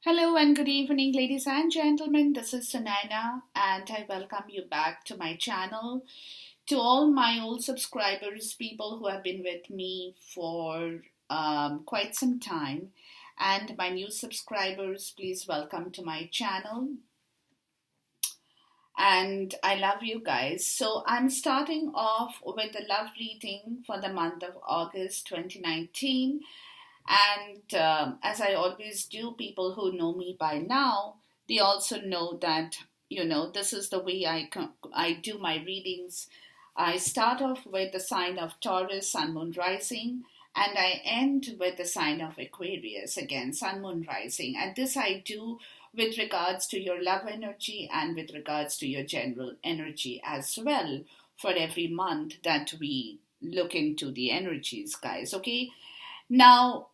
Hello and good evening, ladies and gentlemen. This is Sunaina, and I welcome you back to my channel. To all my old subscribers, people who have been with me for quite some time, and my new subscribers, please welcome to my channel. And I love you guys. So, I'm starting off with a love reading for the month of August 2019. And as I always do, people who know me by now, they also know that, this is the way I do my readings. I start off with the sign of Taurus, Sun, Moon, Rising, and I end with the sign of Aquarius, again, Sun, Moon, Rising. And this I do with regards to your love energy and with regards to your general energy as well for every month that we look into the energies, guys, okay? Now,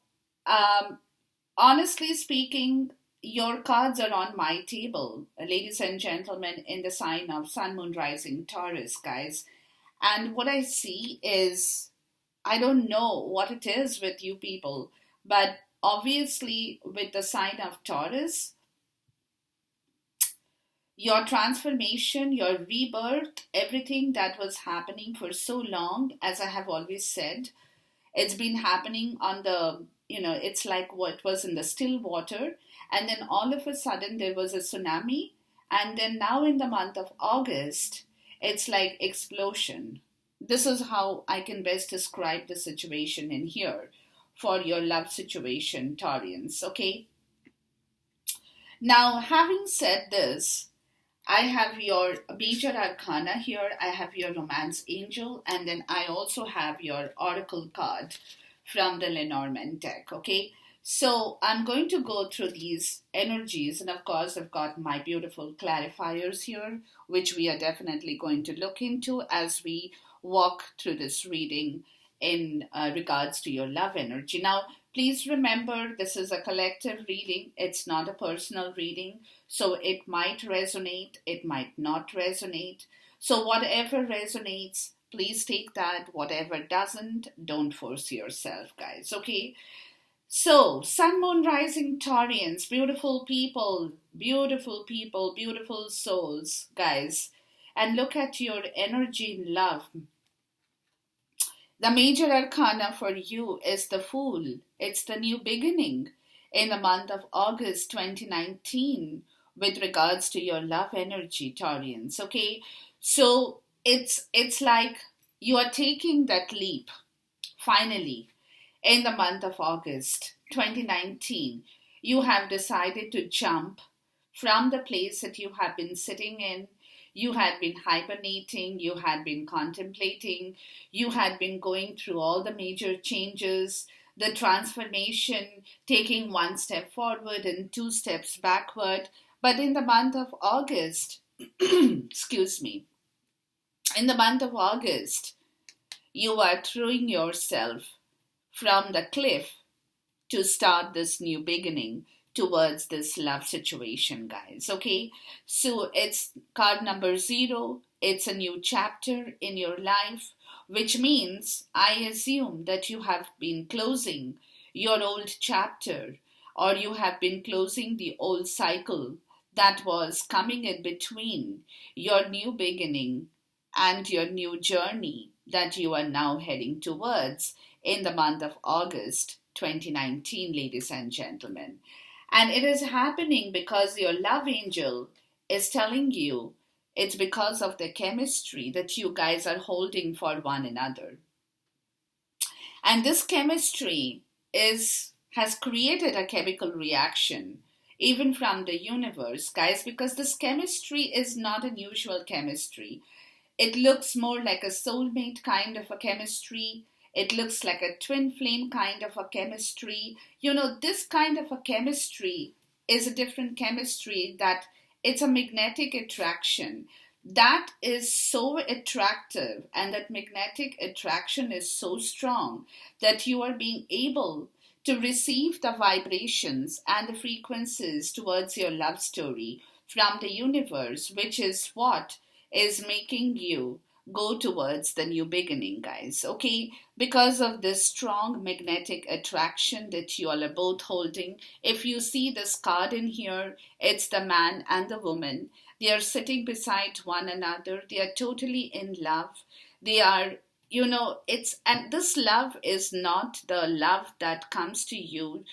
um, honestly speaking, your cards are on my table, ladies and gentlemen, in the sign of Sun, Moon, Rising, Taurus, guys. And what I see is, I don't know what it is with you people, but obviously, with the sign of Taurus, your transformation, your rebirth, everything that was happening for so long, as I have always said, it's been happening on the, it's like what was in the still water. And then all of a sudden there was a tsunami. And then now in the month of August, it's like explosion. This is how I can best describe the situation in here for your love situation, Taurians. Okay. Now, having said this, I have your major arcana here, I have your romance angel, and then I also have your oracle card from the Lenormand deck, okay? So I'm going to go through these energies, and of course, I've got my beautiful clarifiers here, which we are definitely going to look into as we walk through this reading in regards to your love energy. Now, please remember, this is a collective reading, it's not a personal reading. So it might resonate, it might not resonate. So whatever resonates, please take that. Whatever doesn't, don't force yourself, guys. Okay? So, Sun, Moon, Rising, Taurians, beautiful people, beautiful souls, guys. And look at your energy in love. The major arcana for you is the Fool. It's the new beginning in the month of August 2019 with regards to your love energy, Taurians. Okay, so it's like you are taking that leap finally in the month of August 2019. You have decided to jump from the place that you have been sitting in. You had been hibernating, you had been contemplating, you had been going through all the major changes, the transformation, taking one step forward and two steps backward. But in the month of August, excuse me, in the month of August, you are throwing yourself from the cliff to start this new beginning towards this love situation, guys. Okay, so it's card number 0. It's a new chapter in your life, which means I assume that you have been closing your old chapter, or you have been closing the old cycle that was coming in between your new beginning and your new journey that you are now heading towards in the month of August 2019, ladies and gentlemen. And it is happening because your love angel is telling you it's because of the chemistry that you guys are holding for one another. And this chemistry has created a chemical reaction even from the universe, guys, because this chemistry is not an usual chemistry. It looks more like a soulmate kind of a chemistry. It looks like a twin flame kind of a chemistry. This kind of a chemistry is a different chemistry, that it's a magnetic attraction that is so attractive, and that magnetic attraction is so strong that you are being able to receive the vibrations and the frequencies towards your love story from the universe, which is what is making you go towards the new beginning, guys. Okay, because of this strong magnetic attraction that you all are both holding. If you see this card in here, it's the man and the woman. They are sitting beside one another. They are totally in love. They are, and this love is not the love that comes to you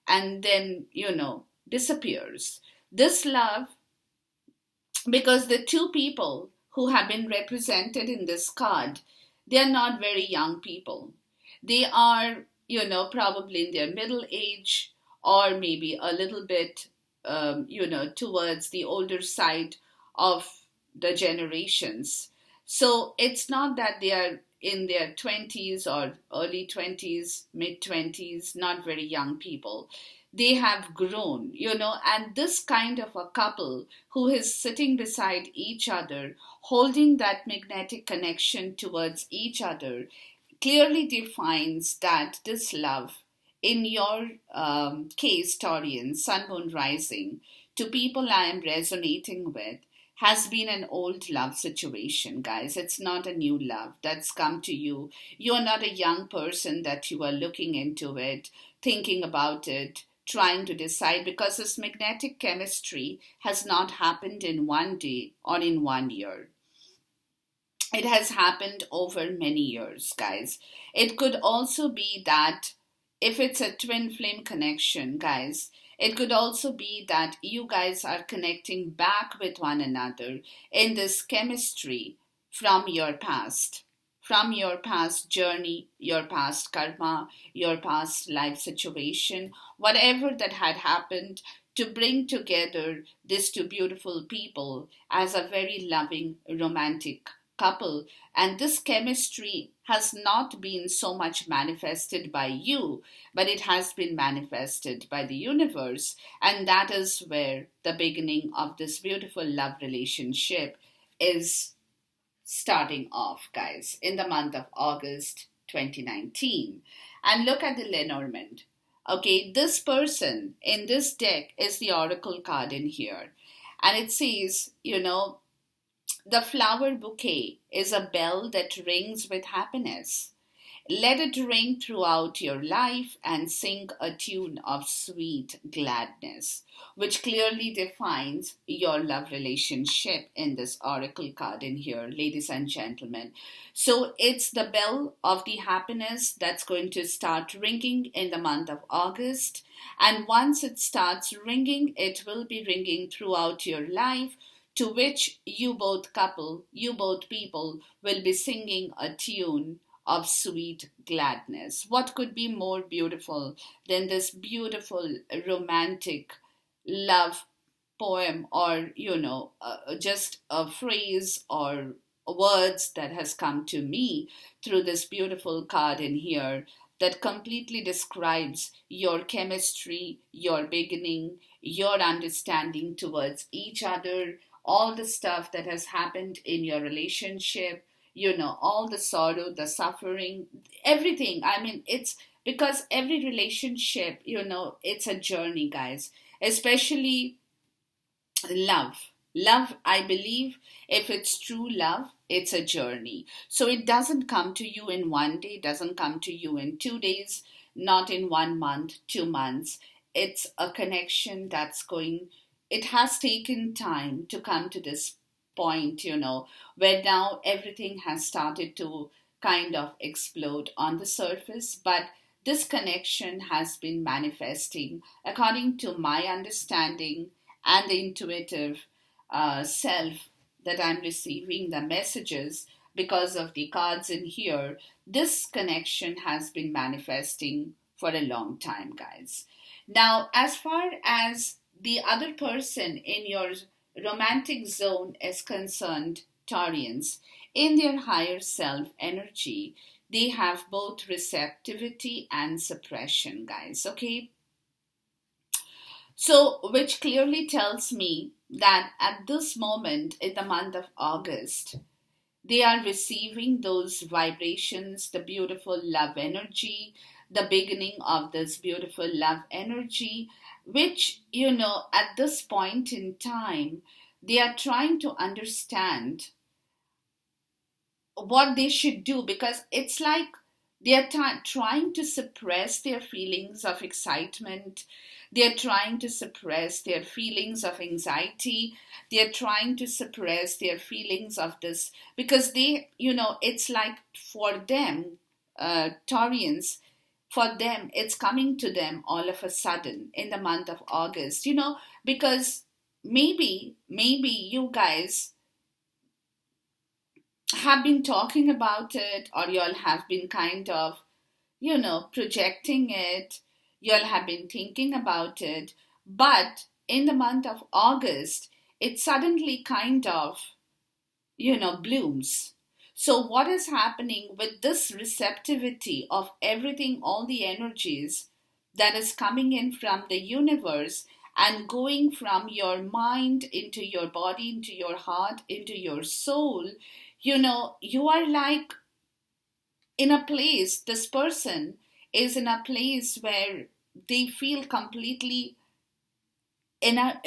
and then, disappears. This love, because the two people who have been represented in this card, they are not very young people. They are, probably in their middle age, or maybe a little bit, towards the older side of the generations. So it's not that they are in their 20s or early 20s, mid 20s, not very young people. They have grown, and this kind of a couple who is sitting beside each other, holding that magnetic connection towards each other, clearly defines that this love, in your case, Taurian, Sun Moon Rising, to people I am resonating with, has been an old love situation, guys. It's not a new love that's come to you. You're not a young person that you are looking into it, thinking about it, trying to decide, because this magnetic chemistry has not happened in one day or in 1 year. It has happened over many years, guys. It could also be that if it's a twin flame connection, guys, it could also be that you guys are connecting back with one another in this chemistry from your past journey, your past karma, your past life situation, whatever that had happened, to bring together these two beautiful people as a very loving, romantic couple. And this chemistry has not been so much manifested by you, but it has been manifested by the universe. And that is where the beginning of this beautiful love relationship is starting off, guys, in the month of August 2019. And look at the Lenormand. Okay, this person in this deck is the oracle card in here. And it says, the flower bouquet is a bell that rings with happiness. Let it ring throughout your life and sing a tune of sweet gladness, which clearly defines your love relationship in this oracle card in here, ladies and gentlemen. So it's the bell of the happiness that's going to start ringing in the month of August. And once it starts ringing, it will be ringing throughout your life, to which you both people will be singing a tune of sweet gladness. What could be more beautiful than this beautiful romantic love poem, or just a phrase or words that has come to me through this beautiful card in here, that completely describes your chemistry, your beginning, your understanding towards each other, all the stuff that has happened in your relationship, all the sorrow, the suffering, everything. I mean, it's because every relationship, it's a journey, guys, especially love. Love, I believe, if it's true love, it's a journey. So it doesn't come to you in one day, doesn't come to you in 2 days, not in 1 month, 2 months. It's a connection it has taken time to come to this point, where now everything has started to kind of explode on the surface. But this connection has been manifesting according to my understanding and the intuitive self that I'm receiving the messages because of the cards in here. This connection has been manifesting for a long time, guys. Now, as far as the other person in your romantic zone is concerned, Taurians, in their higher self energy, they have both receptivity and suppression, guys, okay? So, which clearly tells me that at this moment in the month of August, they are receiving those vibrations, the beautiful love energy, the beginning of this beautiful love energy, which, at this point in time, they are trying to understand what they should do, because it's like they are trying to suppress their feelings of excitement. They are trying to suppress their feelings of anxiety. They are trying to suppress their feelings of this, because they, it's like for them, Taurians, for them, it's coming to them all of a sudden in the month of August, because maybe you guys have been talking about it, or y'all have been kind of, projecting it. Y'all have been thinking about it. But in the month of August, it suddenly kind of, blooms. So, what is happening with this receptivity of everything, all the energies that is coming in from the universe and going from your mind into your body, into your heart, into your soul? You are like in a place, this person is in a place where they feel completely in a,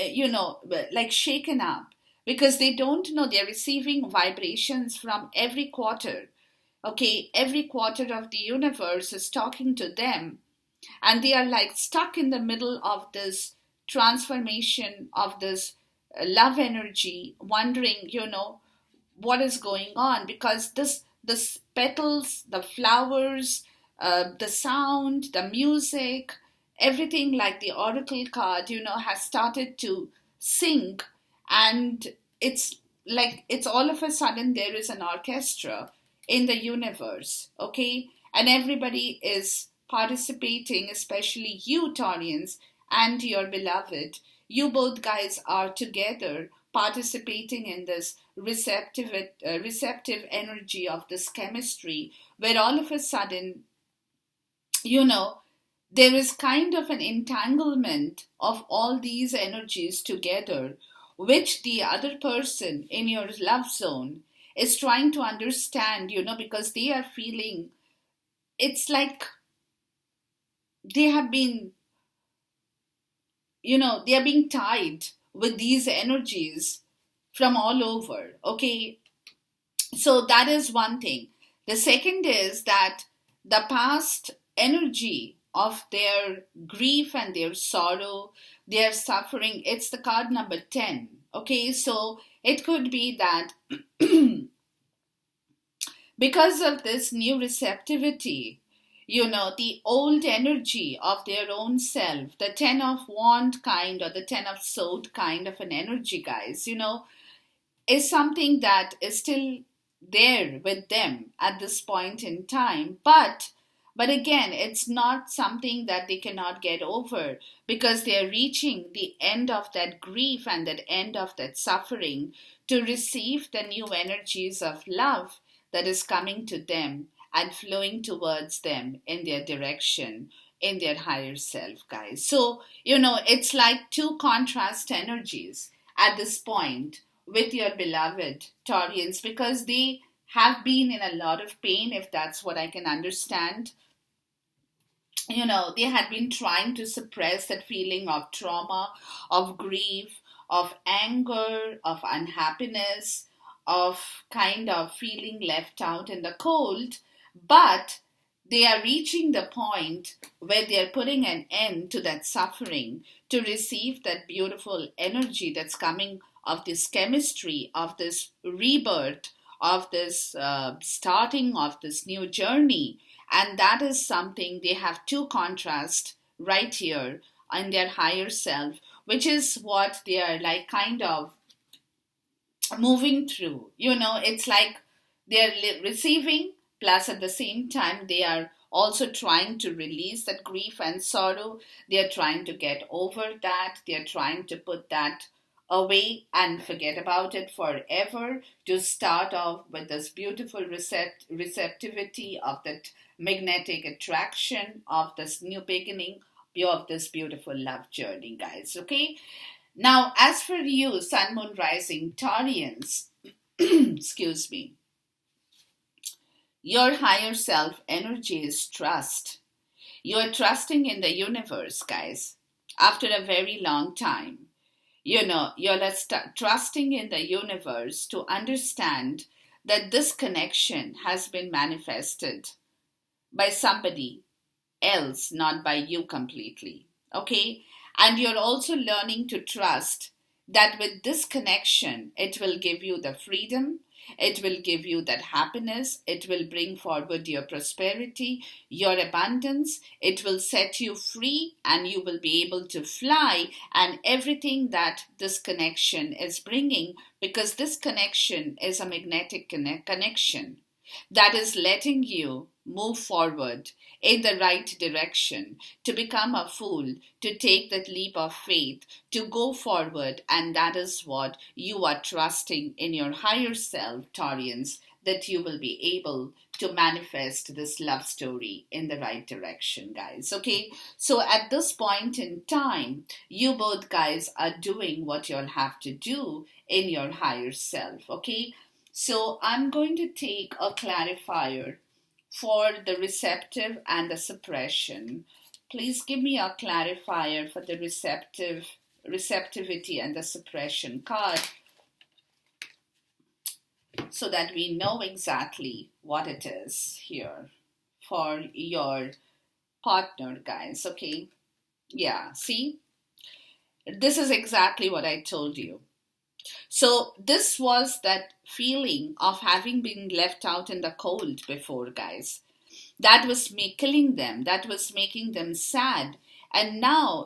like shaken up, because they don't know, they're receiving vibrations from every quarter. Okay, every quarter of the universe is talking to them, and they are like stuck in the middle of this transformation of this love energy, wondering, what is going on, because this petals, the flowers, the sound, the music, everything, like the oracle card, has started to sing. And it's like, it's all of a sudden there is an orchestra in the universe. Okay, and everybody is participating, especially you, Taurians, and your beloved. You both guys are together participating in this receptive energy of this chemistry, where all of a sudden, you know, there is kind of an entanglement of all these energies together, which the other person in your love zone is trying to understand, because they are feeling, it's like they have been, they are being tied with these energies from all over. Okay, so that is one thing. The second is that the past energy of their grief and their sorrow, their suffering, it's the card number 10. Okay, so it could be that because of this new receptivity, the old energy of their own self, the 10 of wand kind or the 10 of sword kind of an energy, guys, is something that is still there with them at this point in time. But again, it's not something that they cannot get over, because they are reaching the end of that grief and that end of that suffering to receive the new energies of love that is coming to them and flowing towards them in their direction, in their higher self, guys. So, it's like two contrast energies at this point with your beloved Taurians, because they have been in a lot of pain, if that's what I can understand. They had been trying to suppress that feeling of trauma, of grief, of anger, of unhappiness, of kind of feeling left out in the cold. But they are reaching the point where they are putting an end to that suffering to receive that beautiful energy that's coming of this chemistry, of this rebirth, of this starting of this new journey. And that is something they have to contrast right here in their higher self, which is what they are like kind of moving through. It's like they're receiving, plus at the same time, they are also trying to release that grief and sorrow. They're trying to get over that. They're trying to put that away and forget about it forever, to start off with this beautiful receptivity of that magnetic attraction of this new beginning, of this beautiful love journey, guys. Okay, now as for you, sun moon rising Taurians, excuse me, your higher self energy is trust. You are trusting in the universe, guys, after a very long time. You're trusting in the universe to understand that this connection has been manifested by somebody else, not by you completely. Okay? And you're also learning to trust that with this connection, it will give you the freedom, it will give you that happiness, it will bring forward your prosperity, your abundance, it will set you free, and you will be able to fly, and everything that this connection is bringing, because this connection is a magnetic connection that is letting you move forward in the right direction, to become a fool, to take that leap of faith, to go forward. And that is what you are trusting in your higher self, Taurians, that you will be able to manifest this love story in the right direction, guys. Okay, so at this point in time, you both guys are doing what you'll have to do in your higher self. Okay, so I'm going to take a clarifier for the receptive and the suppression. Please give me a clarifier for the receptivity and the suppression card, so that we know exactly what it is here for your partner, guys. Okay, yeah, see, this is exactly what I told you. So this was that feeling of having been left out in the cold before, guys. That was killing them. That was making them sad. And now,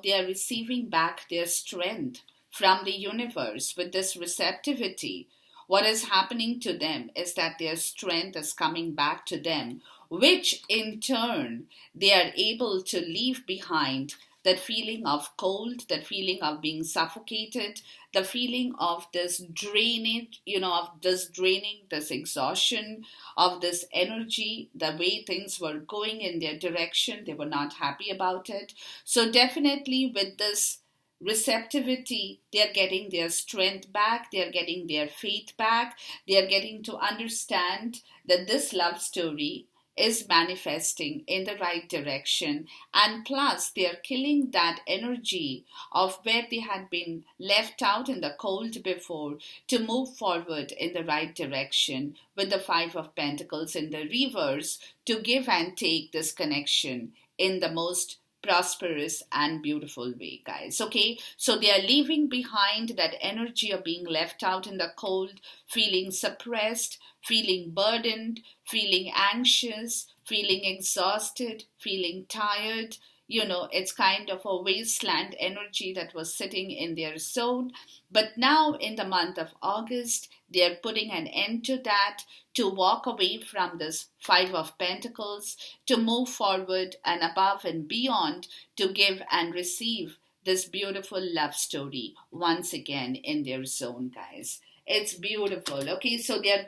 they are receiving back their strength from the universe with this receptivity. What is happening to them is that their strength is coming back to them, which in turn they are able to leave behind that feeling of cold, that feeling of being suffocated, the feeling of this drainage, this exhaustion, of this energy, the way things were going in their direction, they were not happy about it. So definitely with this receptivity, they're getting their strength back, they're getting their faith back, they're getting to understand that this love story is manifesting in the right direction, and plus they are killing that energy of where they had been left out in the cold before, to move forward in the right direction with the Five of Pentacles in the reverse, to give and take this connection in the most prosperous and beautiful way, guys. Okay, so they are leaving behind that energy of being left out in the cold, feeling suppressed, feeling burdened, feeling anxious, feeling exhausted, feeling tired. It's kind of a wasteland energy that was sitting in their zone. But now in the month of August, they're putting an end to that, to walk away from this Five of Pentacles, to move forward and above and beyond, to give and receive this beautiful love story once again in their zone, guys. It's beautiful. Okay, so they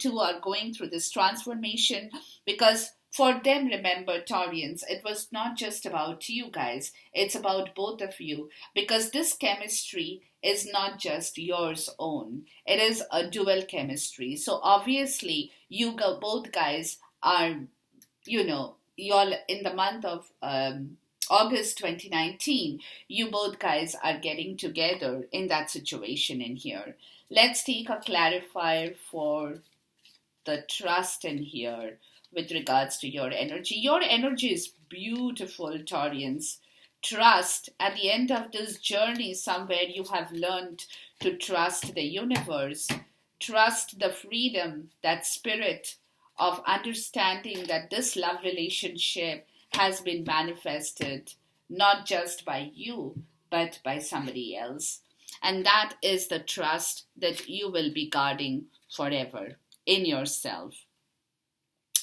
too are going through this transformation, because for them, remember, Taurians, it was not just about you guys, it's about both of you, because this chemistry is not just yours own, it is a dual chemistry. So obviously, both guys are, y'all in the month of August 2019, you both guys are getting together in that situation in here. Let's take a clarifier for the trust in here with regards to your energy. Your energy is beautiful, Taurians. Trust. At the end of this journey, somewhere you have learned to trust the universe. Trust the freedom, that spirit of understanding that this love relationship has been manifested not just by you, but by somebody else. And that is the trust that you will be guarding forever in yourself.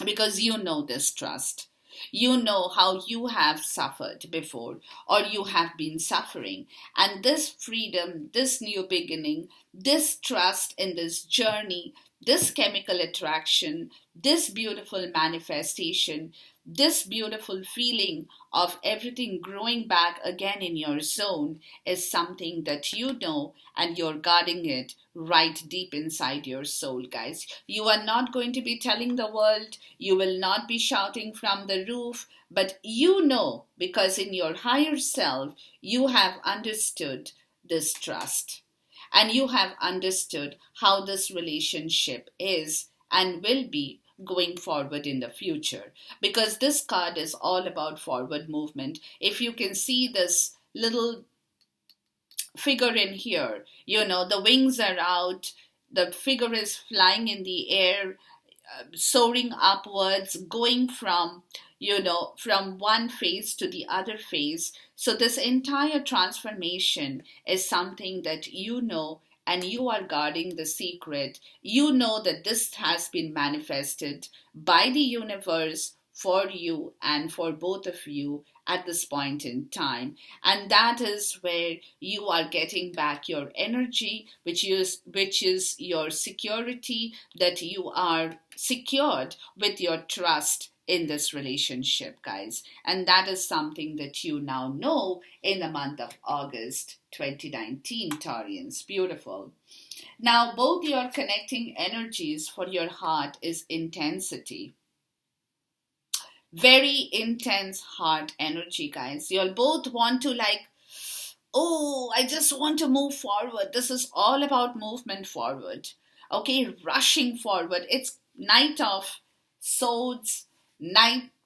Because you know this trust. You know how you have suffered before, or you have been suffering. And this freedom, this new beginning, this trust in this journey, this chemical attraction, this beautiful manifestation, this beautiful feeling of everything growing back again in your zone is something that you know, and you're guarding it right deep inside your soul, guys. You are not going to be telling the world, you will not be shouting from the roof, but you know, because in your higher self, you have understood this trust. and you have understood how this relationship is and will be going forward in the future, because this card is all about forward movement. If you can see this little figure in here, the wings are out, the figure is flying in the air, soaring upwards, going from one phase to the other phase. So this entire transformation is something that and you are guarding the secret. You know that this has been manifested by the universe for you and for both of you at this point in time. And that is where you are getting back your energy, which is your security, that you are secured with your trust in this relationship, guys. And that is something that you now know in the month of August 2019, Taurians. Beautiful. Now, both your connecting energies for your heart is intensity. Very intense heart energy, guys. You'll both want to, like, oh, I just want to move forward. This is all about movement forward. Okay, rushing forward. It's Knight of Swords.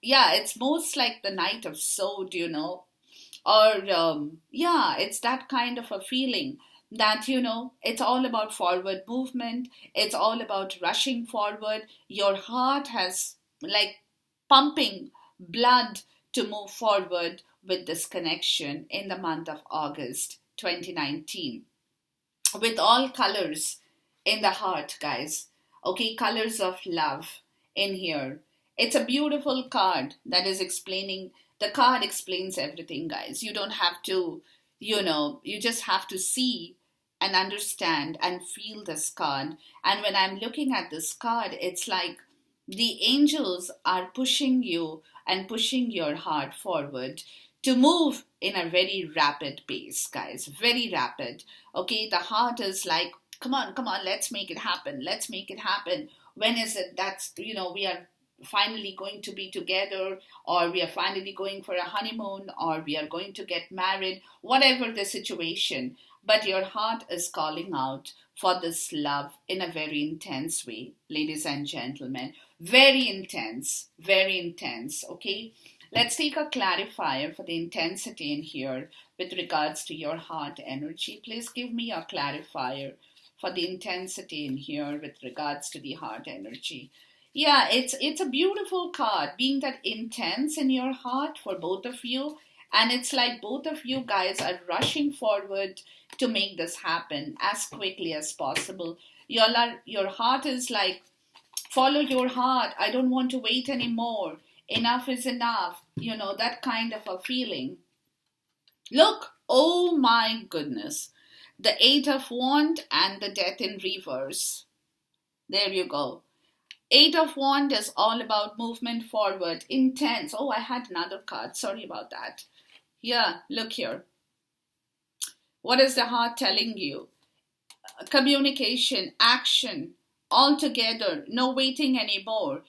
Yeah, it's most like the Knight of Sword, or yeah, it's that kind of a feeling that it's all about forward movement. It's all about rushing forward. Your heart has, like, pumping blood to move forward with this connection in the month of August 2019, with all colors in the heart, guys. Okay, colors of love in here. It's a beautiful card that is explaining. The card explains everything, guys. You don't have to, you just have to see and understand and feel this card. And when I'm looking at this card, it's like the angels are pushing you and pushing your heart forward to move in a very rapid pace, guys. Very rapid. Okay, the heart is like, come on, let's make it happen. Let's make it happen. When is it that's, we are finally going to be together, or we are finally going for a honeymoon, or we are going to get married, whatever the situation. But your heart is calling out for this love in a very intense way, ladies and gentlemen. Very intense, okay? Let's take a clarifier for the intensity in here with regards to your heart energy. Please give me a clarifier for the intensity in here with regards to the heart energy. Yeah, it's a beautiful card, being that intense in your heart for both of you. And it's like both of you guys are rushing forward to make this happen as quickly as possible. Your heart is like, follow your heart. I don't want to wait anymore. Enough is enough. That kind of a feeling. Look, oh my goodness. The 8 of Wands and the Death in reverse. There you go. 8 of Wands is all about movement forward, intense. Oh, I had another card. Sorry about that. Yeah, look here. What is the heart telling you? Communication, action, all together, no waiting anymore,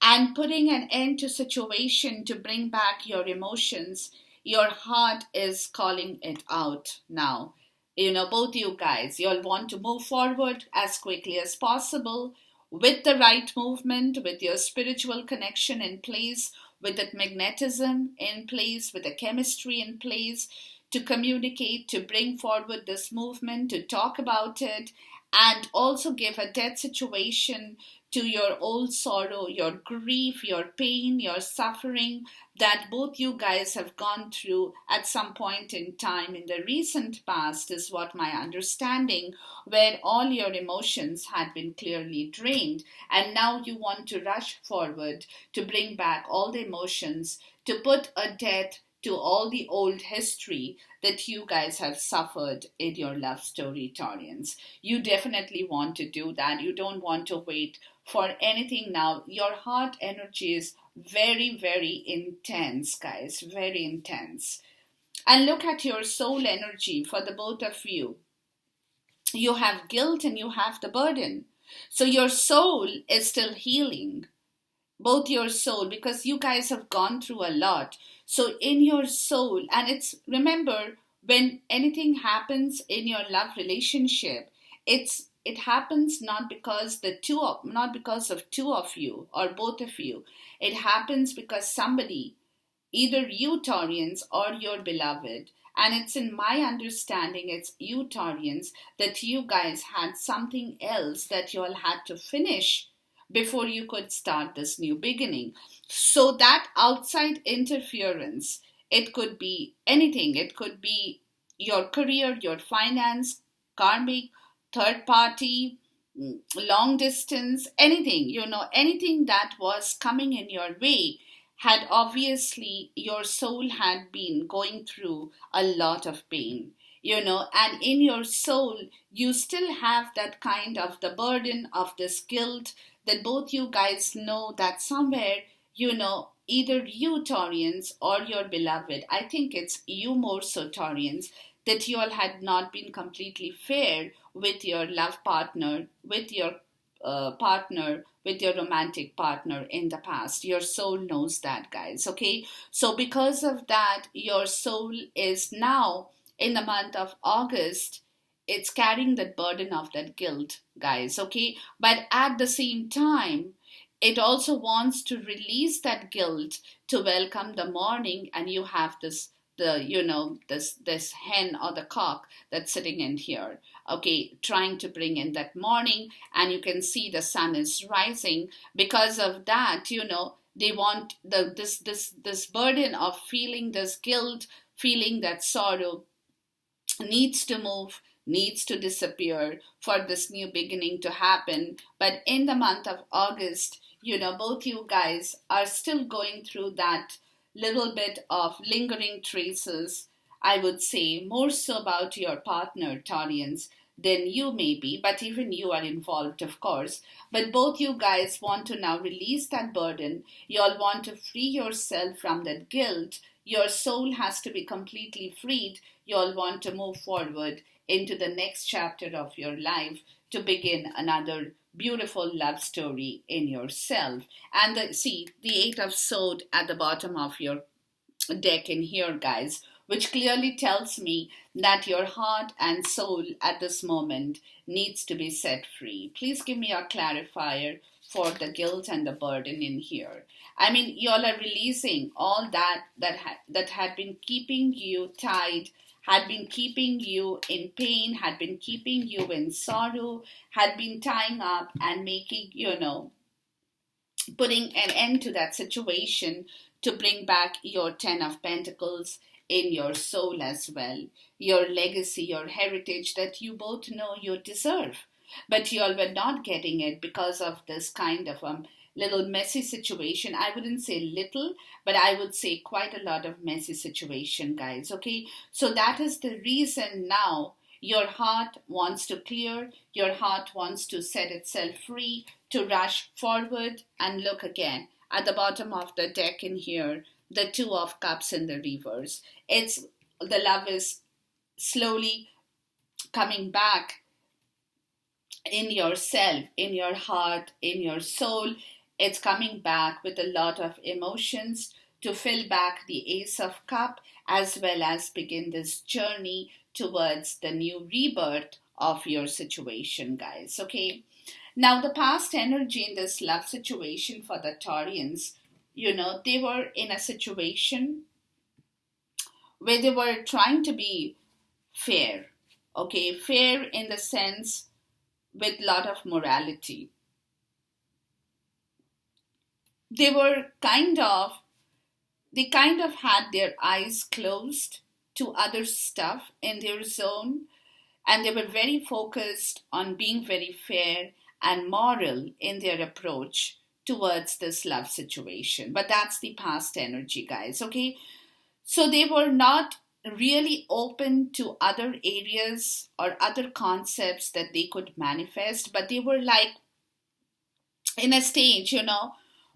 and putting an end to situation to bring back your emotions. Your heart is calling it out now. Both you guys, you'll want to move forward as quickly as possible with the right movement, with your spiritual connection in place, with that magnetism in place, with the chemistry in place, to communicate, to bring forward this movement, to talk about it, and also give a dead situation to your old sorrow, your grief, your pain, your suffering that both you guys have gone through at some point in time in the recent past, is what my understanding, where all your emotions had been clearly drained, and now you want to rush forward to bring back all the emotions, to put a death to all the old history that you guys have suffered in your love story, Taurians. You definitely want to do that. You don't want to wait for anything now. Your heart energy is very, very intense, guys. Very intense. And look at your soul energy for the both of you. You have guilt and you have the burden. So your soul is still healing. Both your soul, because you guys have gone through a lot. So in your soul, and it's, remember, when anything happens in your love relationship, it happens not because of two of you or both of you. It happens because somebody, either you Taurians or your beloved, and it's in my understanding it's you Taurians, that you guys had something else that you all had to finish before you could start this new beginning. So that outside interference, it could be anything. It could be your career, your finance, karmic, third party, long distance, anything, anything that was coming in your way, had obviously your soul had been going through a lot of pain, and in your soul you still have that kind of the burden of this guilt, that both you guys know that somewhere, either you Taurians or your beloved, I think it's you more so Taurians, that you all had not been completely fair with your love partner, with your partner, with your romantic partner in the past. Your soul knows that, guys, okay? So, because of that, your soul is now in the month of August, it's carrying that burden of that guilt, guys, okay? But at the same time, it also wants to release that guilt to welcome the morning, and you have this hen or the cock that's sitting in here, okay, trying to bring in that morning, and you can see the sun is rising. Because of that, they want this burden of feeling this guilt, feeling that sorrow, needs to move, needs to disappear for this new beginning to happen. But in the month of August, both you guys are still going through that little bit of lingering traces, I would say, more so about your partner, Taurians, than you may be, but even you are involved, of course. But both you guys want to now release that burden. You all want to free yourself from that guilt. Your soul has to be completely freed. You all want to move forward into the next chapter of your life to begin another beautiful love story in yourself. And the Eight of Swords at the bottom of your deck in here, guys, which clearly tells me that your heart and soul at this moment needs to be set free. Please give me a clarifier for the guilt and the burden in here. I mean, y'all are releasing all that had been keeping you tied, had been keeping you in pain, had been keeping you in sorrow, had been tying up and making, putting an end to that situation to bring back your Ten of Pentacles in your soul as well. Your legacy, your heritage that you both know you deserve. But you all were not getting it because of this kind of little messy situation. I wouldn't say little, but I would say quite a lot of messy situation, guys. Okay, so that is the reason now your heart wants to clear, your heart wants to set itself free, to rush forward. And look again at the bottom of the deck in here, the Two of Cups in the reverse. It's the love is slowly coming back in yourself, in your heart, in your soul. It's coming back with a lot of emotions to fill back the Ace of Cup, as well as begin this journey towards the new rebirth of your situation, guys. Okay. Now, the past energy in this love situation for the Taurians, they were in a situation where they were trying to be fair. Okay, fair in the sense with a lot of morality. They were they kind of had their eyes closed to other stuff in their zone, and they were very focused on being very fair and moral in their approach towards this love situation. But that's the past energy, guys, okay? So they were not really open to other areas or other concepts that they could manifest, but they were like in a stage,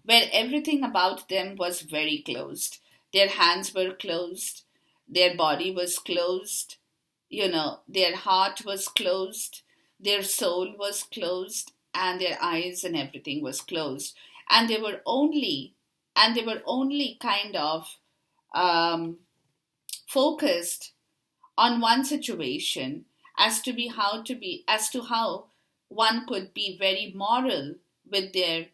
where everything about them was very closed. Their hands were closed, their body was closed, their heart was closed, their soul was closed, and their eyes and everything was closed. And they were only kind of focused on one situation as to how one could be very moral with their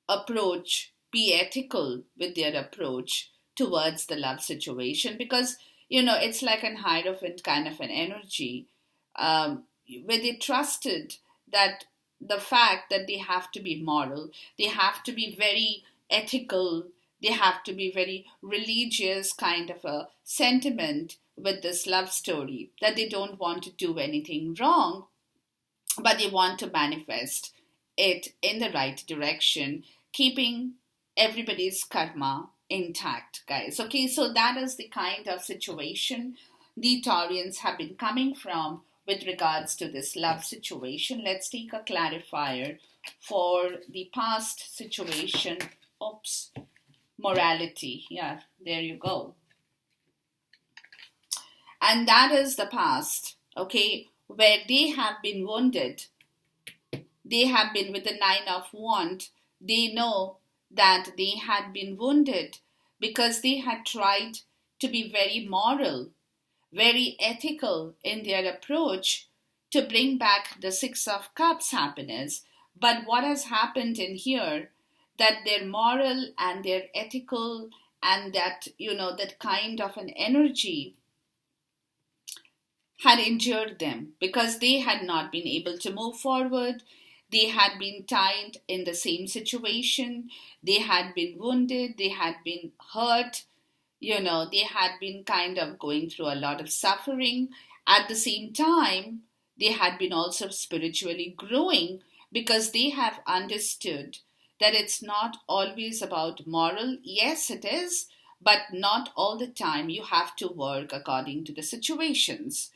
approach, be ethical with their approach towards the love situation, because it's like an hierophant kind of an energy, where they trusted that the fact that they have to be moral, they have to be very ethical, they have to be very religious kind of a sentiment with this love story, that they don't want to do anything wrong, but they want to manifest it in the right direction, keeping everybody's karma intact, guys. Okay, so that is the kind of situation the Taurians have been coming from with regards to this love situation. Let's take a clarifier for the past situation. Oops, morality. Yeah, there you go. And that is the past, okay, where they have been wounded. They have been with the Nine of Wands. They know that they had been wounded because they had tried to be very moral, very ethical in their approach to bring back the Six of Cups happiness. But what has happened in here, that their moral and their ethical and that, that kind of an energy had injured them because they had not been able to move forward. They had been tied in the same situation. They had been wounded. They had been hurt. They had been kind of going through a lot of suffering. At the same time, they had been also spiritually growing because they have understood that it's not always about moral. Yes, it is, but not all the time. You have to work according to the situations.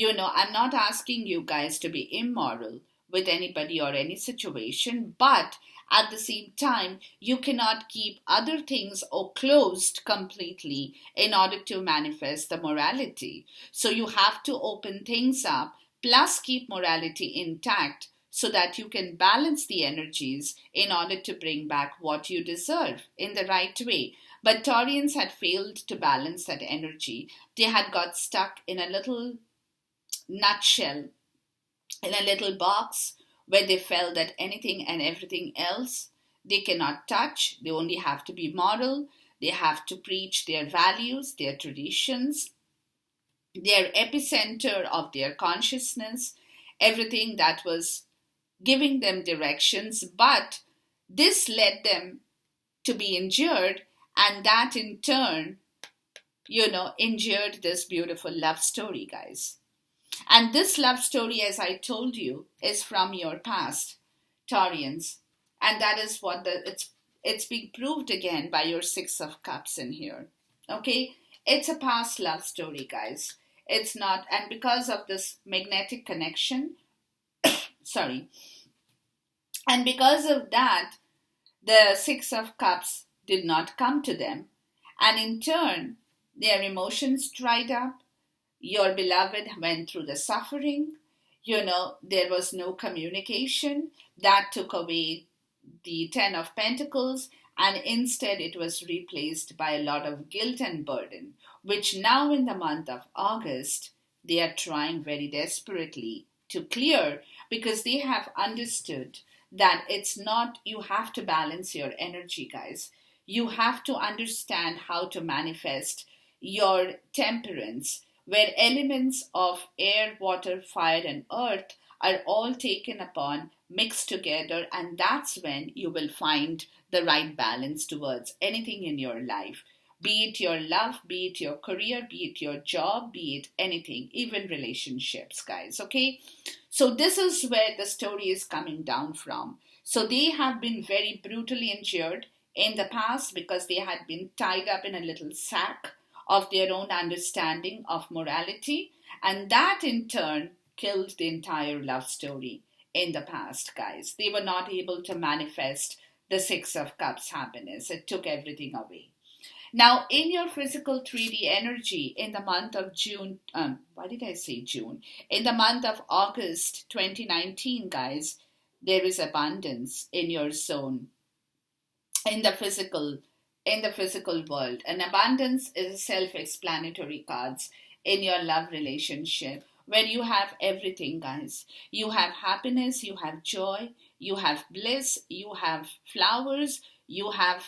I'm not asking you guys to be immoral with anybody or any situation, but at the same time, you cannot keep other things or closed completely in order to manifest the morality. So you have to open things up, plus keep morality intact so that you can balance the energies in order to bring back what you deserve in the right way. But Taurians had failed to balance that energy. They had got stuck in a little nutshell, in a little box where they felt that anything and everything else they cannot touch. They only have to be moral. They have to preach their values, their traditions, their epicenter of their consciousness, everything that was giving them directions. But this led them to be injured, and that in turn, injured this beautiful love story, guys. And this love story, as I told you, is from your past, Taurians. And that is what it's being proved again by your Six of Cups in here. Okay? It's a past love story, guys. It's not, and because of this magnetic connection, sorry, and because of that, the Six of Cups did not come to them. And in turn, their emotions dried up. Your beloved went through the suffering. There was no communication. That took away the Ten of Pentacles, and instead it was replaced by a lot of guilt and burden, which now in the month of August, they are trying very desperately to clear, because they have understood that it's not, you have to balance your energy, guys. You have to understand how to manifest your temperance, where elements of air, water, fire, and earth are all taken upon, mixed together, and that's when you will find the right balance towards anything in your life. Be it your love, be it your career, be it your job, be it anything, even relationships, guys, okay? So this is where the story is coming down from. So they have been very brutally injured in the past because they had been tied up in a little sack of their own understanding of morality, and that in turn killed the entire love story in the past, guys. They were not able to manifest the Six of Cups happiness. It took everything away. Now, in your physical 3D energy in the month of June, why did I say June? In the month of August 2019, guys, there is abundance in your zone, in the physical world. And abundance is self-explanatory cards. in your love relationship, where you have everything, guys. You have happiness, you have joy, you have bliss, you have flowers, you have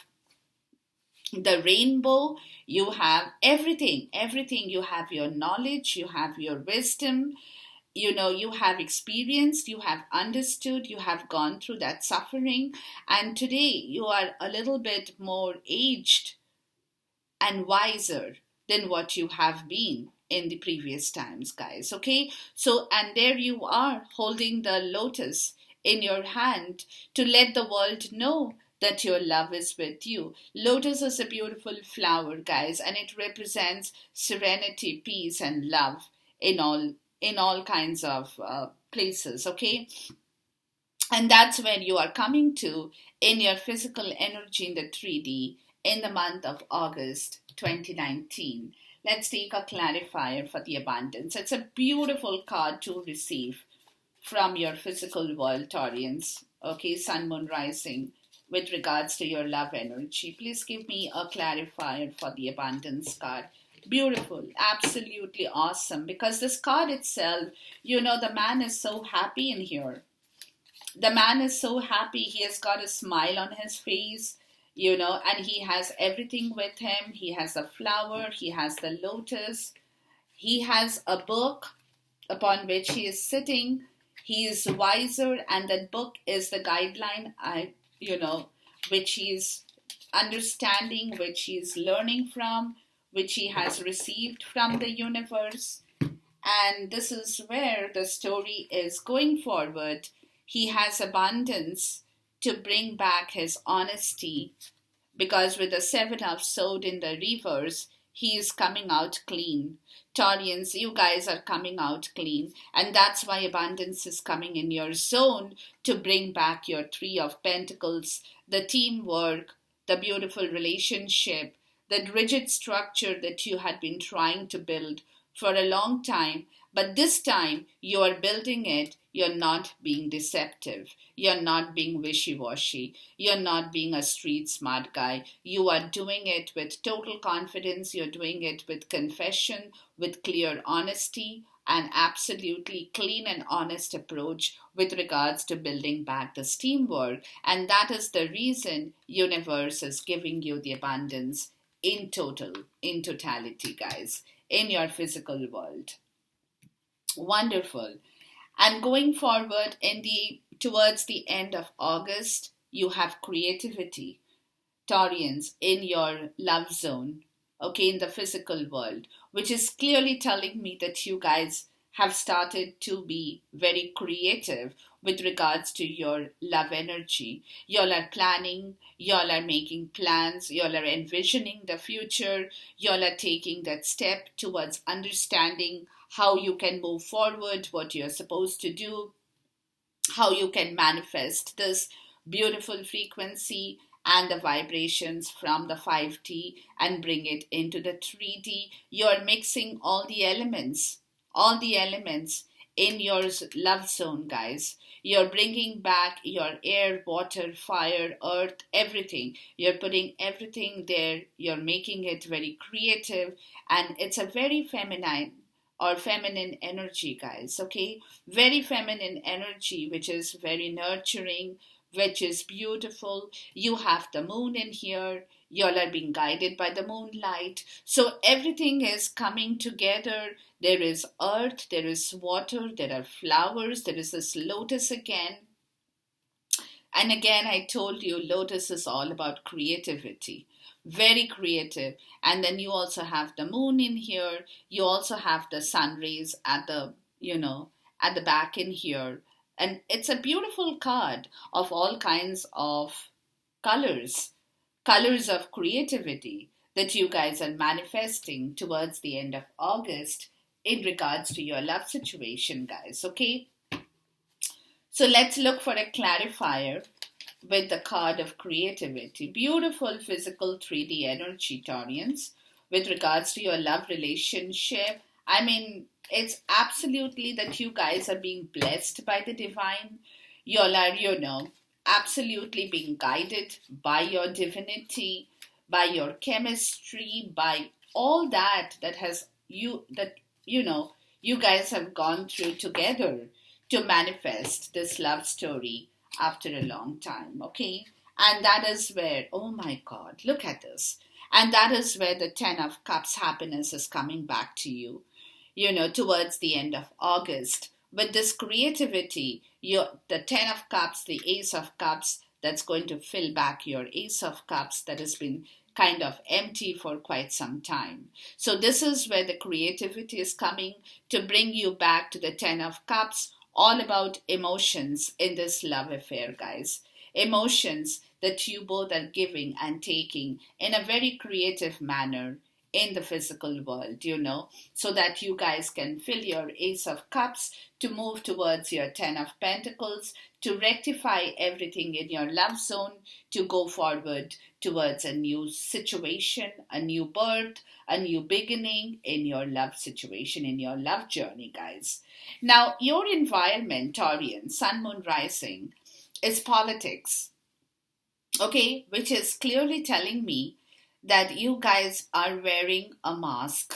the rainbow, you have everything. You have your knowledge, you have your wisdom, you have experienced, you have understood, you have gone through that suffering, and today you are a little bit more aged and wiser than what you have been in the previous times, guys. Okay, so and there you are holding the lotus in your hand to let the world know that your love is with you. Lotus is a beautiful flower, guys, and it represents serenity, peace, and love in all kinds of places. Okay, and that's where you are coming to in your physical energy in the 3D in the month of August 2019. Let's take a clarifier for the abundance. It's a beautiful card to receive from your physical world, Taurians. Okay, Sun, Moon, Rising, with regards to your love energy. Please give me a clarifier for the abundance card. Beautiful, absolutely awesome. Because this card itself, the man is so happy in here. The man is so happy. He has got a smile on his face, and he has everything with him. He has a flower, he has the lotus, he has a book upon which he is sitting. He is wiser, and that book is the guideline, which he is understanding, which he is learning from, which he has received from the universe. And this is where the story is going forward. He has abundance to bring back his honesty, because with the Seven of Swords in the reverse, he is coming out clean. Taurians, you guys are coming out clean, and that's why abundance is coming in your zone to bring back your Three of Pentacles, the teamwork, the beautiful relationship, the rigid structure that you had been trying to build for a long time. But this time you are building it. You're not being deceptive. You're not being wishy-washy. You're not being a street smart guy. You are doing it with total confidence. You're doing it with confession, with clear honesty, and absolutely clean and honest approach with regards to building back this teamwork. And that is the reason universe is giving you the abundance in totality, guys, in your physical world. Wonderful. And going forward towards the end of August, you have creativity, Taurians, in your love zone, okay, in the physical world, which is clearly telling me that you guys have started to be very creative with regards to your love energy. Y'all are planning, y'all are making plans, y'all are envisioning the future, y'all are taking that step towards understanding how you can move forward, what you're supposed to do, how you can manifest this beautiful frequency and the vibrations from the 5D and bring it into the 3D. You're mixing all the elements in your love zone, guys. You're bringing back your air, water, fire, earth, everything. You're putting everything there. You're making it very creative, and it's a very feminine energy, guys, okay? Very feminine energy, which is very nurturing, which is beautiful. You have the moon in here. Y'all are being guided by the moonlight. So everything is coming together. There is earth, there is water, there are flowers, there is this lotus again. And again, I told you, lotus is all about creativity. Very creative. And then you also have the moon in here. You also have the sun rays at the back in here. And it's a beautiful card of all kinds of colors of creativity that you guys are manifesting towards the end of August in regards to your love situation, guys, okay? So let's look for a clarifier with the card of creativity. Beautiful physical 3D energy, Taurians, with regards to your love relationship. I mean, it's absolutely that you guys are being blessed by the divine. Y'all are, absolutely being guided by your divinity, by your chemistry, by all that you guys have gone through together to manifest this love story after a long time, okay? And that is where, oh my God, look at this. And that is where the Ten of Cups happiness is coming back to you, towards the end of August. With this creativity, the Ten of Cups, the Ace of Cups, that's going to fill back your Ace of Cups that has been kind of empty for quite some time. So this is where the creativity is coming to bring you back to the Ten of Cups, all about emotions in this love affair, guys. Emotions that you both are giving and taking in a very creative manner in the physical world, so that you guys can fill your Ace of Cups to move towards your Ten of Pentacles, to rectify everything in your love zone, to go forward towards a new situation, a new birth, a new beginning in your love situation, in your love journey, guys. Now, your environment, Taurian, Sun, Moon, Rising, is politics, okay, which is clearly telling me that you guys are wearing a mask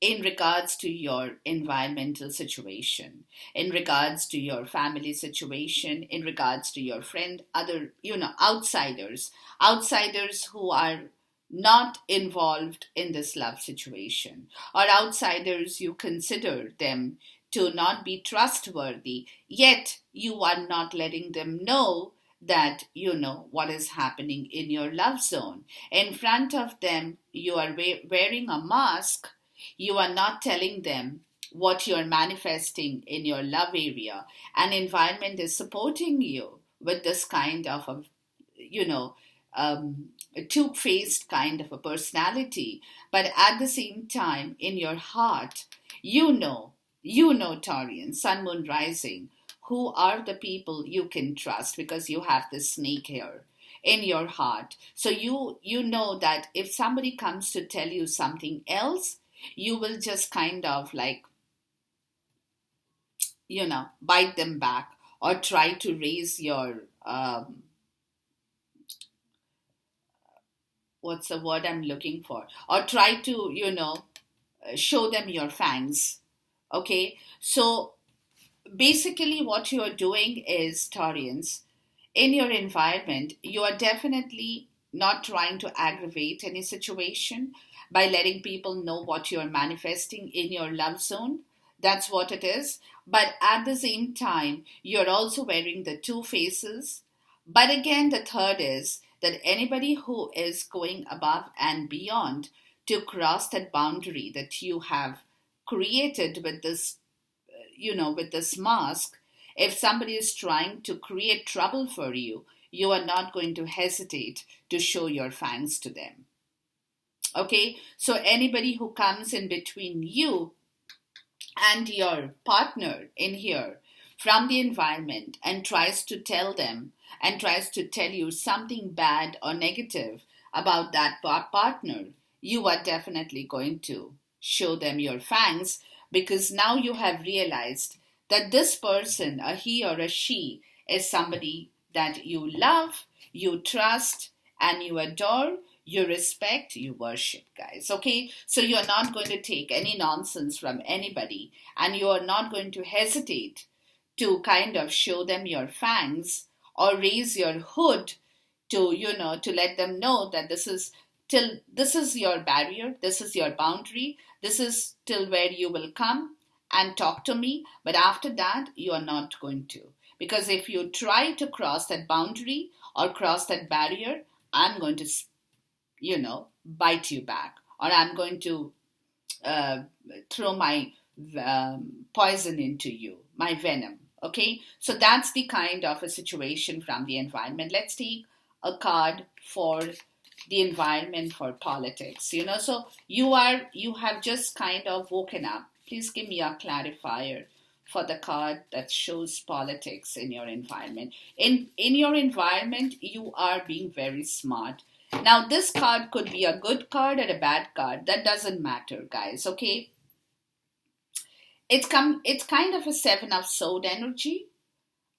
in regards to your environmental situation, in regards to your family situation, in regards to your friend, other, outsiders who are not involved in this love situation, or outsiders you consider them to not be trustworthy, yet you are not letting them know that you know what is happening in your love zone. In front of them, you are wearing a mask. You are not telling them what you're manifesting in your love area. And environment is supporting you with this kind of a two-faced kind of a personality. But at the same time, in your heart, Taurian, Sun, Moon, Rising, who are the people you can trust, because you have this snake here in your heart. So you know that if somebody comes to tell you something else, you will just kind of like, bite them back, or try to raise your, what's the word I'm looking for? Or try to, show them your fangs. Okay? So basically what you are doing is, Taurians, in your environment, you are definitely not trying to aggravate any situation by letting people know what you're manifesting in your love zone. That's what it is. But at the same time, you're also wearing the two faces. But again, the third is that anybody who is going above and beyond to cross that boundary that you have created with this, with this mask, if somebody is trying to create trouble for you, you are not going to hesitate to show your fangs to them. Okay, so anybody who comes in between you and your partner in here from the environment and tries to tell them and tries to tell you something bad or negative about that partner, you are definitely going to show them your fangs, because now you have realized that this person, a he or a she, is somebody that you love, you trust, and you adore, you respect, you worship, guys. Okay? So you're not going to take any nonsense from anybody, and you are not going to hesitate to kind of show them your fangs or raise your hood to, to let them know that this is your barrier, this is your boundary, this is till where you will come and talk to me, but after that, you are not going to. Because if you try to cross that boundary or cross that barrier, I'm going to, bite you back, or I'm going to throw my poison into you, my venom. Okay, so that's the kind of a situation from the environment. Let's take a card for the environment for politics. So you have just kind of woken up. Please give me a clarifier for the card that shows politics in your environment. In your environment, you are being very smart. Now, this card could be a good card or a bad card. That doesn't matter, guys, okay? It's kind of a Seven of Sword energy,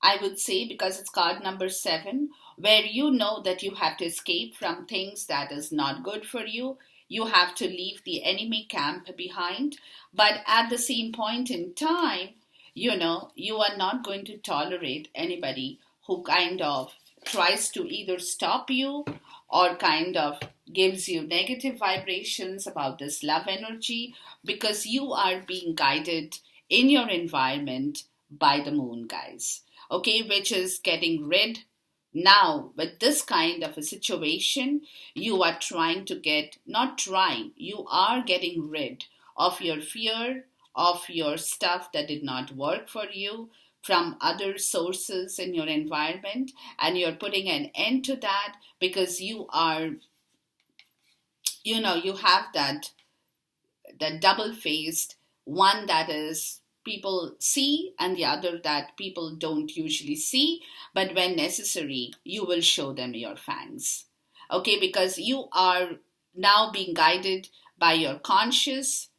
I would say, because it's card number 7, where you know that you have to escape from things that is not good for you. You have to leave the enemy camp behind. But at the same point in time, you are not going to tolerate anybody who kind of tries to either stop you or kind of gives you negative vibrations about this love energy, because you are being guided in your environment by the moon, guys. Okay, which is getting rid now with this kind of a situation. You are trying to get, not trying, you are getting rid of your fear, of your stuff that did not work for you from other sources in your environment, and you're putting an end to that because you are, you have that double faced one that is people see and the other that people don't usually see, but when necessary you will show them your fangs. Okay, because you are now being guided by your conscious.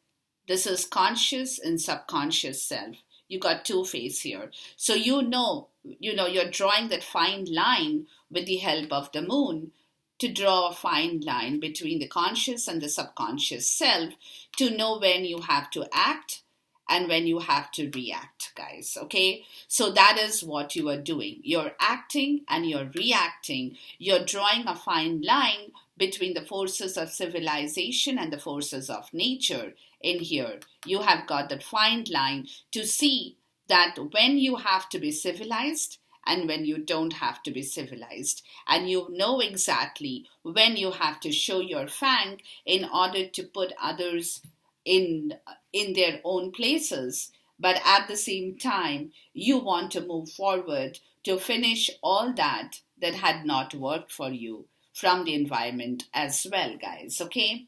This is conscious and subconscious self. You got two face here. So you're drawing that fine line with the help of the moon, to draw a fine line between the conscious and the subconscious self, to know when you have to act and when you have to react, guys. Okay, so that is what you are doing. You're acting and you're reacting. You're drawing a fine line between the forces of civilization and the forces of nature. In here you have got that fine line to see that when you have to be civilized and when you don't have to be civilized. And you know exactly when you have to show your fang in order to put others in their own places. But at the same time, you want to move forward to finish all that had not worked for you from the environment as well, guys. Okay?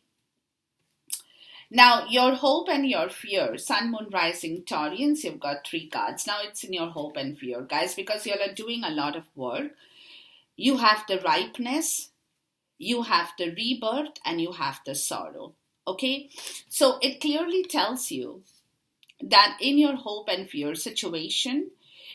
Now, your hope and your fear, Sun, Moon, Rising, Taurians, you've got 3 cards. Now it's in your hope and fear, guys, because you're doing a lot of work. You have the ripeness, you have the rebirth, and you have the sorrow. Okay? So it clearly tells you that in your hope and fear situation,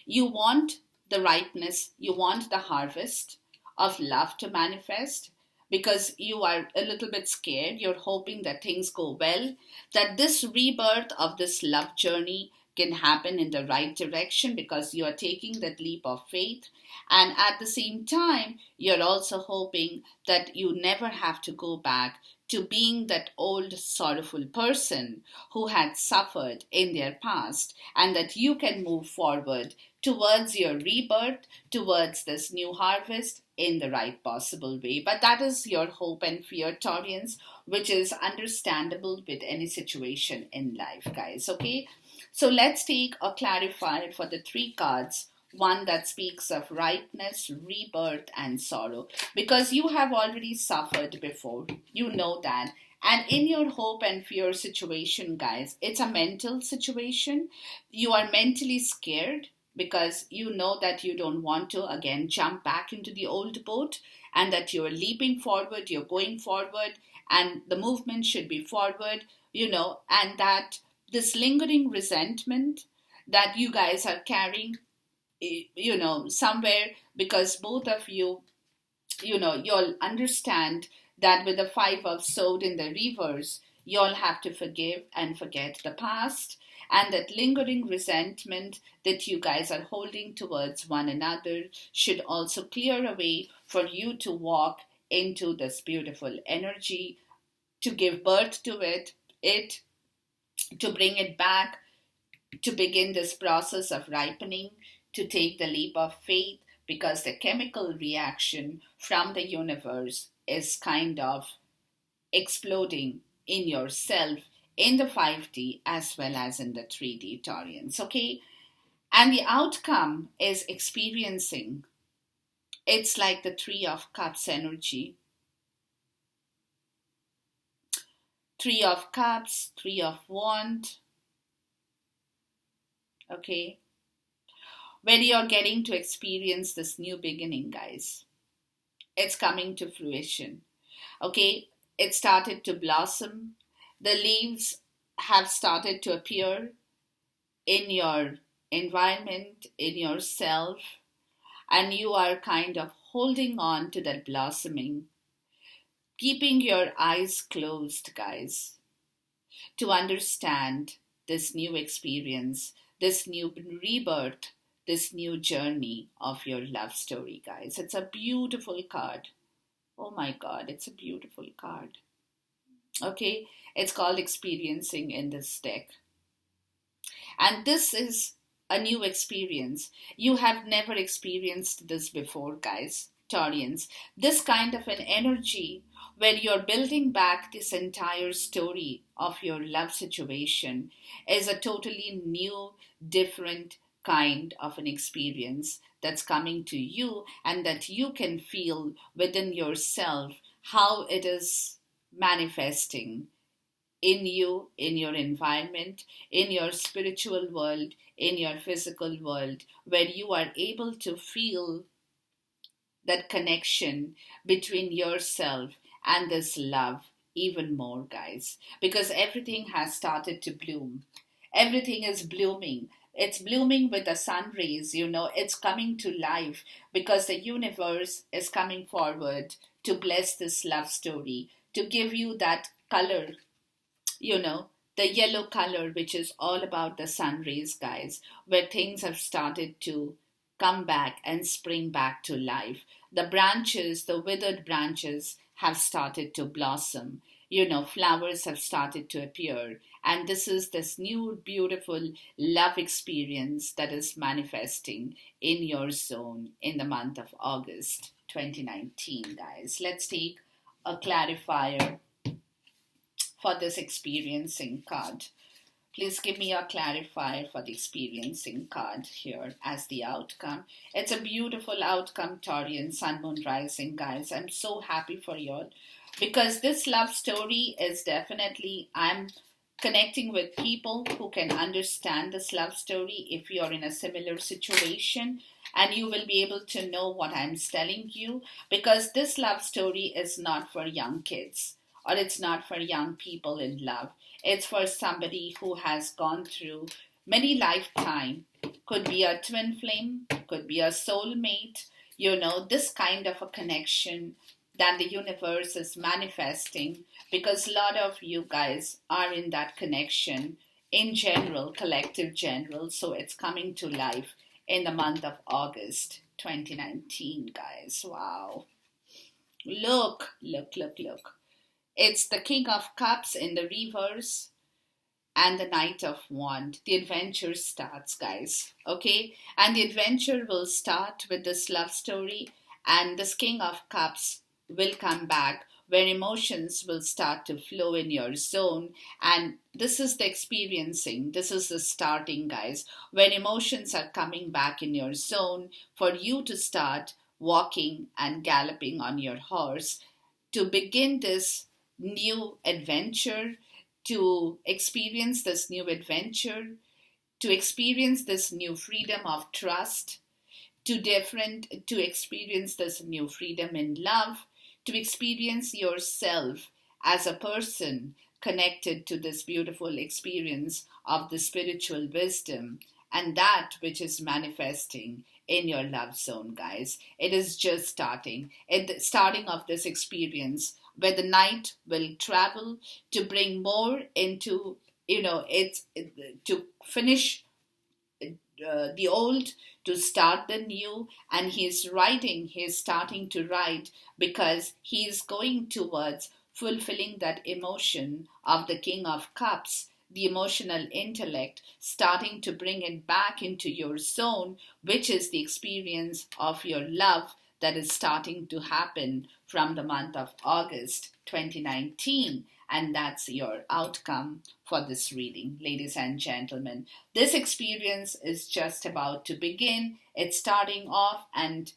you want the ripeness, you want the harvest of love to manifest, because you are a little bit scared. You're hoping that things go well, that this rebirth of this love journey can happen in the right direction, because you are taking that leap of faith. And at the same time, you're also hoping that you never have to go back to being that old sorrowful person who had suffered in their past, and that you can move forward towards your rebirth, towards this new harvest in the right possible way. But that is your hope and fear, Taurians, which is understandable with any situation in life, guys. Okay, so let's take a clarifier for the 3 cards. One that speaks of ripeness, rebirth, and sorrow. Because you have already suffered before. You know that. And in your hope and fear situation, guys, it's a mental situation. You are mentally scared because you know that you don't want to again jump back into the old boat, and that you're leaping forward, you're going forward, and the movement should be forward, and that this lingering resentment that you guys are carrying, somewhere, because both of you, you'll understand that with the 5 of sword in the reverse, you'll have to forgive and forget the past, and that lingering resentment that you guys are holding towards one another should also clear away for you to walk into this beautiful energy, to give birth to it, to bring it back, to begin this process of ripening, to take the leap of faith, because the chemical reaction from the universe is kind of exploding in yourself in the 5D as well as in the 3D, Taurians. Okay? And the outcome is experiencing. It's like the 3 of Cups energy. 3 of Cups, 3 of Wands. Okay? Where you're getting to experience this new beginning, guys. It's coming to fruition. Okay? It started to blossom. The leaves have started to appear in your environment, in yourself, and you are kind of holding on to that blossoming. keeping your eyes closed, guys, to understand this new experience, this new rebirth, this new journey of your love story, guys. It's a beautiful card. Oh my God, it's a beautiful card. Okay, it's called Experiencing in this deck. And this is a new experience. You have never experienced this before, guys, Taurians. This kind of an energy where you're building back this entire story of your love situation is a totally new, different kind of an experience that's coming to you and that you can feel within yourself how it is manifesting in you, in your environment, in your spiritual world, in your physical world, where you are able to feel that connection between yourself and this love even more, guys. Because everything has started to bloom. Everything is blooming. It's blooming with the sun rays, it's coming to life because the universe is coming forward to bless this love story, to give you that color, you know, the yellow color, which is all about the sun rays, guys, where things have started to come back and spring back to life. The branches, the withered branches, have started to blossom. Flowers have started to appear. And this is this new, beautiful love experience that is manifesting in your zone in the month of August 2019, guys. Let's take a clarifier for this experiencing card. Please give me a clarifier for the experiencing card here as the outcome. It's a beautiful outcome, Taurian, Sun, Moon, Rising, guys. I'm so happy for you all because this love story is definitely, I'm connecting with people who can understand this love story if you're in a similar situation, and you will be able to know what I'm telling you, because this love story is not for young kids or it's not for young people in love. It's for somebody who has gone through many lifetimes. Could be a twin flame, could be a soulmate, this kind of a connection that the universe is manifesting, because a lot of you guys are in that connection in general, collective general. So it's coming to life in the month of August 2019, guys. Wow. Look. It's the King of Cups in the reverse and the Knight of Wands. The adventure starts, guys. Okay? And the adventure will start with this love story, and this King of Cups will come back where emotions will start to flow in your zone. And this is the experiencing. This is the starting, guys, when emotions are coming back in your zone for you to start walking and galloping on your horse to begin this new adventure, to experience this new adventure, to experience this new freedom of trust, to experience this new freedom in love, to experience yourself as a person connected to this beautiful experience of the spiritual wisdom and that which is manifesting in your love zone, guys. It is just starting. At the starting of this experience, where the night will travel to bring more into, to finish the old, to start the new, and he's starting to write because he's going towards fulfilling that emotion of the King of Cups, the emotional intellect, starting to bring it back into your zone, which is the experience of your love that is starting to happen from the month of August 2019. And that's your outcome for this reading, ladies and gentlemen. This experience is just about to begin. It's starting off, and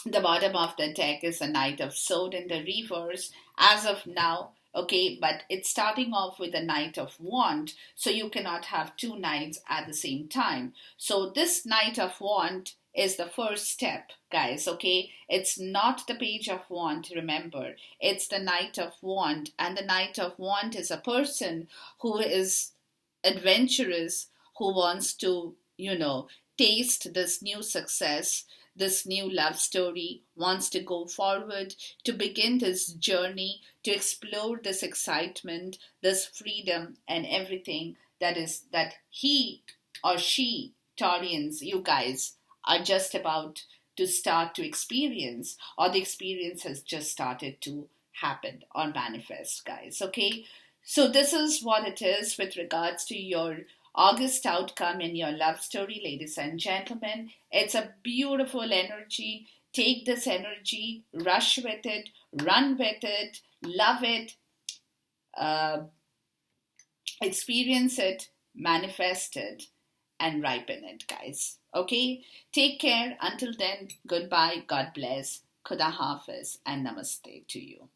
the bottom of the deck is a Knight of Swords in the reverse as of now. Okay, but it's starting off with a Knight of Wands, so you cannot have two knights at the same time. So this Knight of Wands is the first step, guys, okay? It's not the Page of Wands, remember. It's the Knight of Wands, and the Knight of Wands is a person who is adventurous, who wants to, taste this new success, this new love story, wants to go forward, to begin this journey, to explore this excitement, this freedom, and everything that he or she, Taurians, you guys, are just about to start to experience, or the experience has just started to happen or manifest, guys. Okay, so this is what it is with regards to your August outcome in your love story, ladies and gentlemen. It's a beautiful energy. Take this energy, rush with it, run with it, love it, uh, experience it, manifest it, and ripen it, guys. Okay? Take care. Until then, goodbye, God bless, Khuda Hafiz, and Namaste to you.